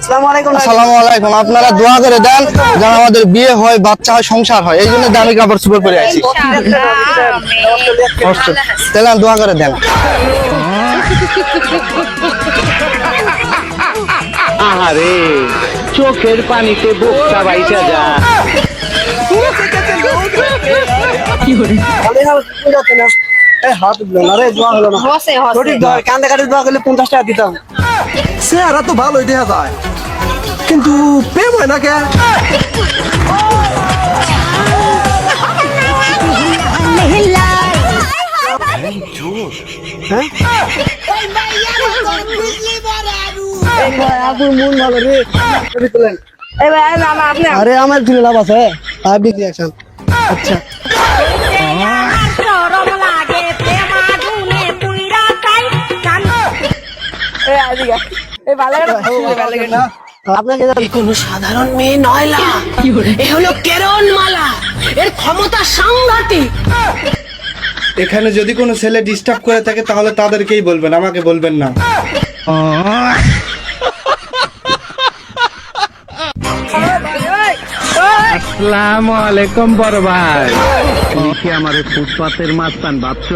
আসসালামু আলাইকুম। আসসালামু আলাইকুম। আপনারা দোয়া করে দেন যেন আমাদের বিয়ে হয়, বাচ্চা হয়, সংসার হয়। এই জন্য দামি কাপড় চোপড় পরে আছি। তাহলে দোয়া করে দেন। আহারে চোখের পানিতে বুকটা বাইসা যা। হাত দিল না রে, দোয়া হলো না। সঠিক দোয়া, কান্দে কাটে দোয়া করলে 50 টাকা দিতাম। চেহারা তো ভালোই দেখা যায়, কিন্তু প্রেম হয় না কে? আপুর মন ভালো রে, ছবি তোলেন। আরে আমার দিলে লাভ আছে, পাবলিক রিঅ্যাকশন। আচ্ছা আপনাকে কোনো সাধারণ মেয়ে নয়লা, এ হলো কেরণমালা। এর ক্ষমতা সাংঘাতিক। এখানে যদি কোনো ছেলে ডিস্টার্ব করে থাকে তাহলে তাদেরকেই বলবেন, আমাকে বলবেন না। আসসালামু আলাইকুম বড় ভাই। তুমি কি আমার ফুটপাতের মাস্তান ভাবছ?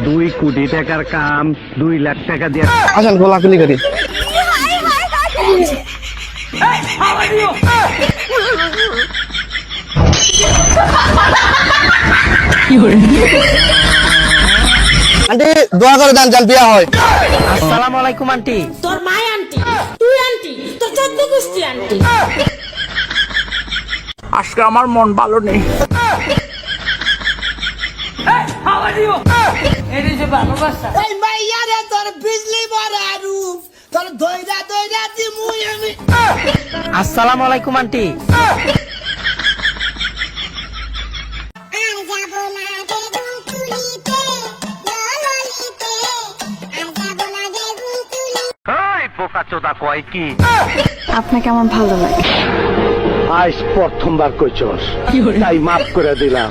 2 কোটি টাকার কাম 2 লাখ টাকা দিয়ে। আসেন গোলাগুলি করি। আন্টি দোয়া করে দেন যেন বিয়ে হয়। আসসালামু আলাইকুম আন্টি। তোর মা আন্টি, তুই আন্টি, তোর চোদ্দ গোষ্ঠী আন্টি। আজকে আমার মন ভালো নেই। আসসালামু আলাইকুম আন্টি। বোকাচোদা কয় কি? আপনাকে আমার ভালো লাগে। আজ প্রথমবার কইছস, তাই মাফ করে দিলাম,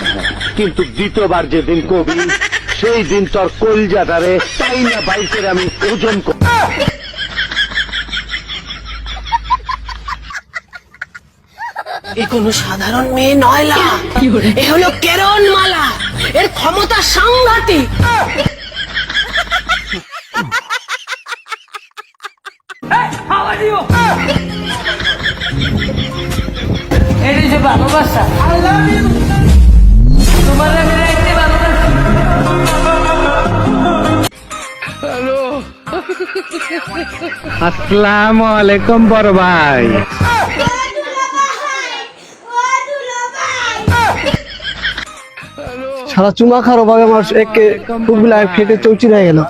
কিন্তু দ্বিতীয়বার যেদিন কবি সেই দিন তোর কলজাটারে তাই না বাইকের আমি ওজন এ কোনো সাধারণ মেয়ে নয়লা, এ হলো কেরণমালা। এর ক্ষমতা সাংঘাতিক। আসসালামু আলাইকুম বড় ভাই। সারা চুমা খারো ভাবে আমার একে ফুটগুলা ফেটে চৌচির হয়ে গেল।